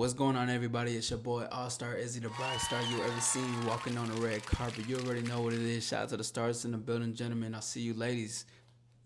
What's going on, everybody? It's your boy AllStar Issy, the brightest star you ever seen walking on the red carpet. You already know what it is. Shout out to the stars in the building, gentlemen. I'll see you, ladies.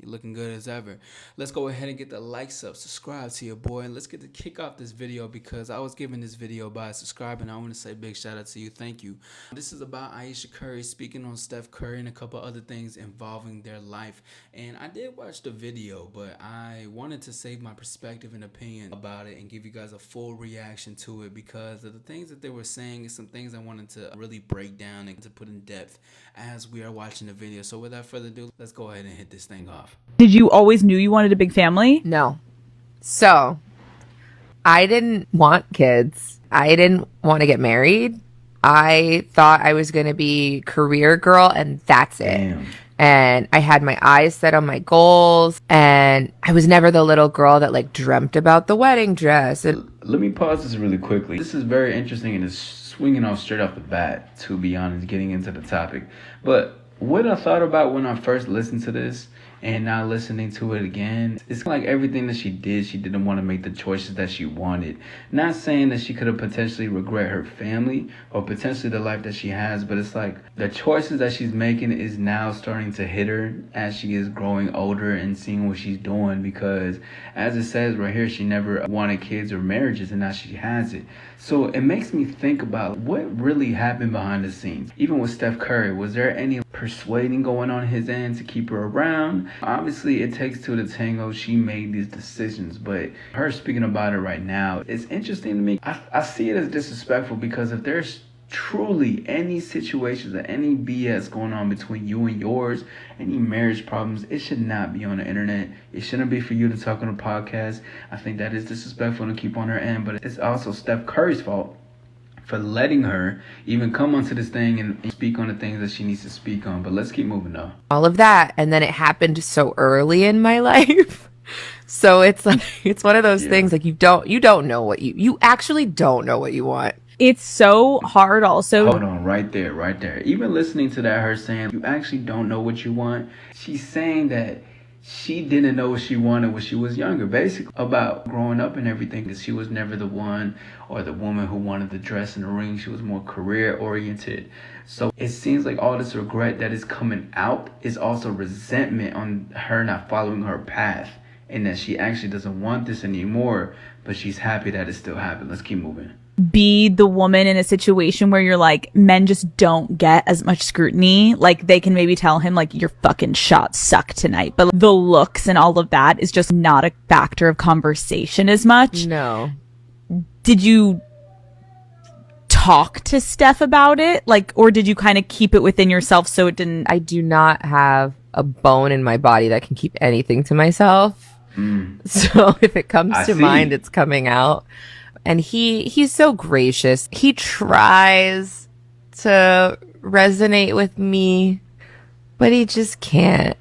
You're looking good as ever. Let's go ahead and get the likes up, subscribe to your boy, and let's get to kick off this video because I was given this video by subscribing. I want to say big shout out to you. Thank you. This is about Ayesha Curry speaking on Steph Curry and a couple other things involving their life. And I did watch the video, but I wanted to save my perspective and opinion about it and give you guys a full reaction to it because of the things that they were saying is some things I wanted to really break down and to put in depth as we are watching the video. So without further ado, let's go ahead and hit this thing off. Did you always knew you wanted a big family? No. So, I didn't want kids. I didn't want to get married. I thought I was going to be career girl and that's it. Damn. And I had my eyes set on my goals and I was never the little girl that like dreamt about the wedding dress. And Let me pause this really quickly. This is very interesting and it's swinging off straight off the bat, to be honest, getting into the topic. But what I thought about when I first listened to this and now listening to it again, it's like everything that she didn't want to make the choices that she wanted. Not saying that she could have potentially regret her family or potentially the life that she has, but it's like the choices that she's making is now starting to hit her as she is growing older and seeing what she's doing, because as it says right here, she never wanted kids or marriages and now she has it. So it makes me think about what really happened behind the scenes. Even with Steph Curry, was there any persuading going on his end to keep her around? Obviously, it takes two to tango. She made these decisions, but her speaking about it right now, it's interesting to me. I see it as disrespectful because if there's truly any situations or any BS going on between you and yours, any marriage problems, it should not be on the internet. It shouldn't be for you to talk on a podcast. I think that is disrespectful to keep on her end, but it's also Steph Curry's fault for letting her even come onto this thing and speak on the things that she needs to speak on. But let's keep moving though. all of that. And then it happened so early in my life. So it's like, it's one of those things like you don't know what you actually don't know what you want. It's so hard also. Hold on, right there. Even listening to that, her saying, you actually don't know what you want. She's saying that she didn't know what she wanted when she was younger, basically about growing up and everything, because she was never the one or the woman who wanted the dress and the ring. She was more career oriented. So it seems like all this regret that is coming out is also resentment on her not following her path and that she actually doesn't want this anymore, but she's happy that it still happened. Let's keep moving. Be the woman in a situation where you're like, men just don't get as much scrutiny. Like they can maybe tell him like your fucking shots suck tonight, but the looks and all of that is just not a factor of conversation as much. No. Did you talk to Steph about it? Like, or did you kind of keep it within yourself so it didn't? I do not have a bone in my body that can keep anything to myself. So if it comes to mind, it's coming out. And he's so gracious. He tries to resonate with me, but he just can't.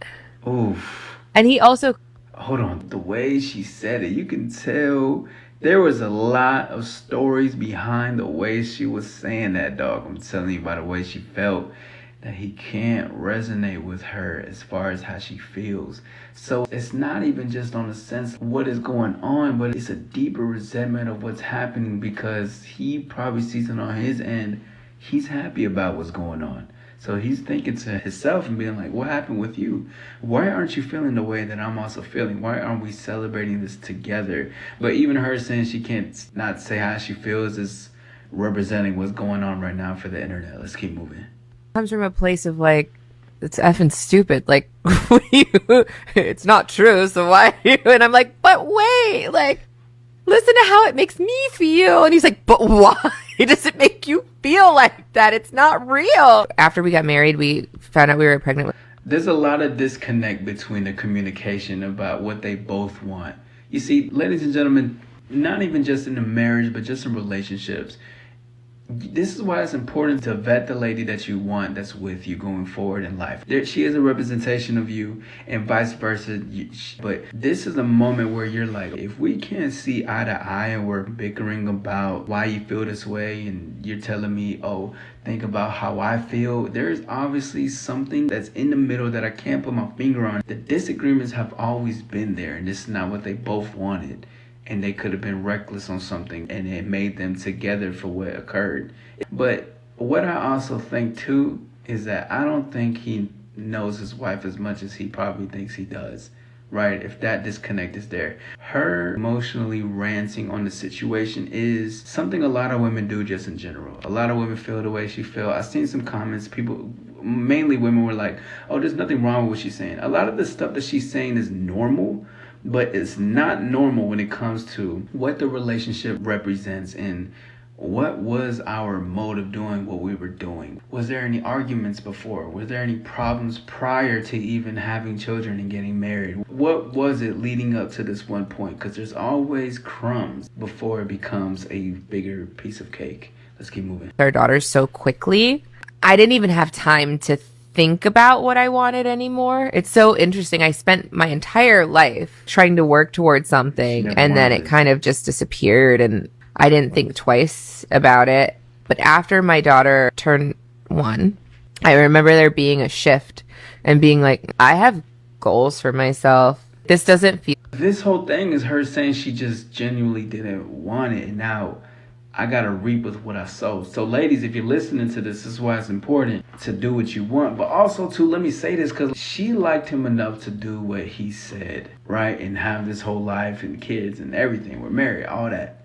Oof. And he also... Hold on. The way she said it, you can tell there was a lot of stories behind the way she was saying that, dog. I'm telling you, by the way she felt, that he can't resonate with her as far as how she feels. So it's not even just on the sense of what is going on, but it's a deeper resentment of what's happening because he probably sees it on his end. He's happy about what's going on. So he's thinking to himself and being like, what happened with you? Why aren't you feeling the way that I'm also feeling? Why aren't we celebrating this together? But even her saying she can't not say how she feels is representing what's going on right now for the internet. Let's keep moving. Comes from a place of like, it's effing stupid. Like, it's not true. So why are you? And I'm like, but wait, like, listen to how it makes me feel. And he's like, but why does it make you feel like that? It's not real. After we got married, we found out we were pregnant. There's a lot of disconnect between the communication about what they both want. You see, ladies and gentlemen, not even just in a marriage, but just in relationships. This is why it's important to vet the lady that you want that's with you going forward in life. She is a representation of you and vice versa. But this is a moment where you're like, if we can't see eye to eye and we're bickering about why you feel this way and you're telling me, oh, think about how I feel, there's obviously something that's in the middle that I can't put my finger on. The disagreements have always been there and this is not what they both wanted. and they could have been reckless on something and it made them together for what occurred. But what I also think too is that I don't think he knows his wife as much as he probably thinks he does. Right? If that disconnect is there. Her emotionally ranting on the situation is something a lot of women do just in general. A lot of women feel the way she feel. I've seen some comments, people, mainly women, were like, oh, there's nothing wrong with what she's saying. A lot of the stuff that she's saying is normal, but it's not normal when it comes to what the relationship represents and what was our mode of doing what we were doing. Was there any arguments before? Was there any problems prior to even having children and getting married? What was it leading up to this one point? Because there's always crumbs before it becomes a bigger piece of cake. Let's keep moving. Our daughters so quickly. I didn't even have time to think about what I wanted anymore. It's so interesting. I spent my entire life trying to work towards something, and then it kind of just disappeared, and I didn't think twice about it. But after my daughter turned 1, I remember there being a shift and being like, I have goals for myself. This doesn't feel... This whole thing is her saying she just genuinely didn't want it. And now I got to reap with what I sow. So ladies, if you're listening to this is why it's important to do what you want. But also, too, let me say this, because she liked him enough to do what he said, right? And have this whole life and kids and everything. We're married, all that.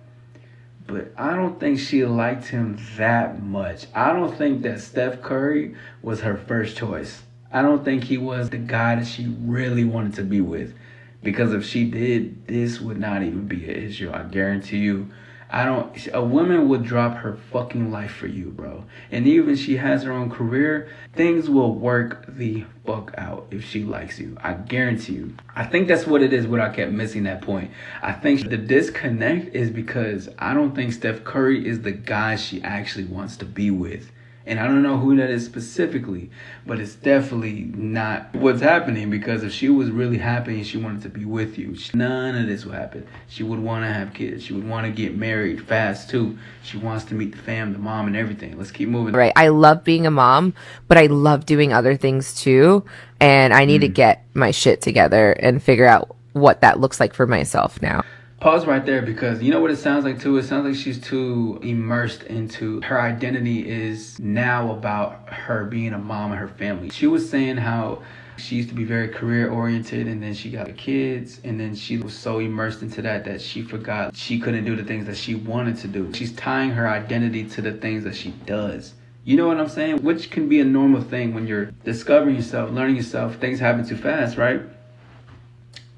But I don't think she liked him that much. I don't think that Steph Curry was her first choice. I don't think he was the guy that she really wanted to be with. Because if she did, this would not even be an issue. I guarantee you. A woman would drop her fucking life for you, bro. And even if she has her own career, things will work the fuck out if she likes you. I guarantee you. I think that's what it is, what I kept missing that point. I think the disconnect is because I don't think Steph Curry is the guy she actually wants to be with. And I don't know who that is specifically, but it's definitely not what's happening, because if she was really happy and she wanted to be with you, none of this would happen. She would want to have kids. She would want to get married fast too. She wants to meet the fam, the mom, and everything. Let's keep moving. Right. I love being a mom, but I love doing other things too. And I need to get my shit together and figure out what that looks like for myself now. Pause right there, because you know what it sounds like too? It sounds like she's too immersed into her identity is now about her being a mom and her family. She was saying how she used to be very career oriented, and then she got kids, and then she was so immersed into that she forgot she couldn't do the things that she wanted to do. She's tying her identity to the things that she does. You know what I'm saying? Which can be a normal thing when you're discovering yourself, learning yourself. Things happen too fast, right?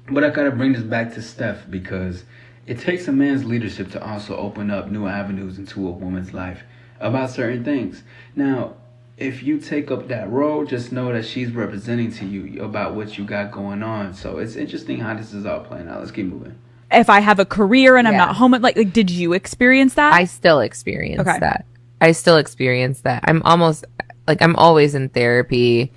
But I gotta bring this back to Steph, because it takes a man's leadership to also open up new avenues into a woman's life about certain things. Now, if you take up that role, just know that she's representing to you about what you got going on. So it's interesting how this is all playing out. Let's keep moving. If I have a career and I'm not home, like did you experience that? I still experience that. I still experience that. I'm always in therapy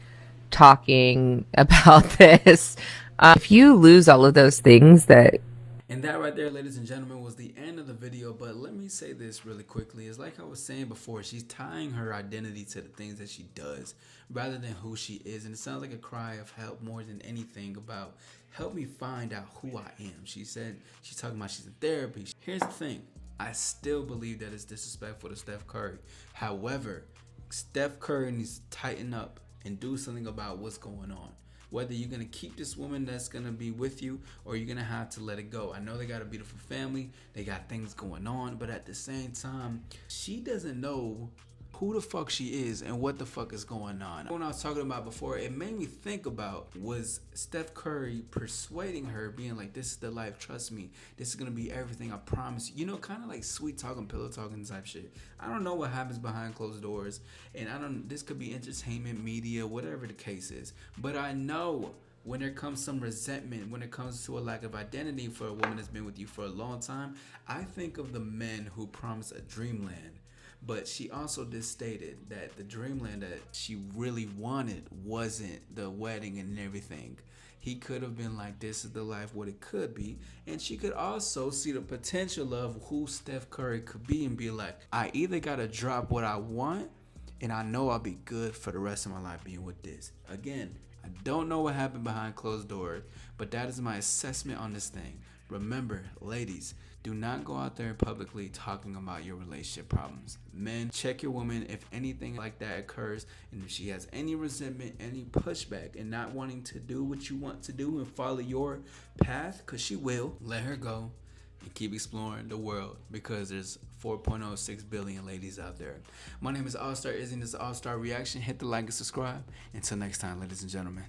talking about this. If you lose all of those things that... And that right there, ladies and gentlemen, was the end of the video. But let me say this really quickly. It's like I was saying before, she's tying her identity to the things that she does rather than who she is. And it sounds like a cry of help more than anything about, help me find out who I am. She said, she's talking about she's in therapy. Here's the thing. I still believe that it's disrespectful to Steph Curry. However, Steph Curry needs to tighten up and do something about what's going on. Whether you're going to keep this woman that's going to be with you, or you're going to have to let it go. I know they got a beautiful family. They got things going on. But at the same time, she doesn't know who the fuck she is and what the fuck is going on. When I was talking about before, it made me think about, was Steph Curry persuading her, being like, this is the life, trust me, this is gonna be everything, I promise you. You know, kind of like sweet talking, pillow talking type shit. I don't know what happens behind closed doors, and this could be entertainment, media, whatever the case is, but I know when there comes some resentment, when it comes to a lack of identity for a woman that's been with you for a long time, I think of the men who promise a dreamland. But she also just stated that the dreamland that she really wanted wasn't the wedding and everything. He could have been like, this is the life, what it could be. And she could also see the potential of who Steph Curry could be and be like, I either got to drop what I want, and I know I'll be good for the rest of my life being with this. Again, I don't know what happened behind closed doors, but that is my assessment on this thing. Remember, ladies, do not go out there publicly talking about your relationship problems. Men, check your woman if anything like that occurs, and if she has any resentment, any pushback, and not wanting to do what you want to do and follow your path, because she will, let her go and keep exploring the world, because there's 4.06 billion ladies out there. My name is AllStar Issy, and this is AllStar Reaction. Hit the like and subscribe. Until next time, ladies and gentlemen.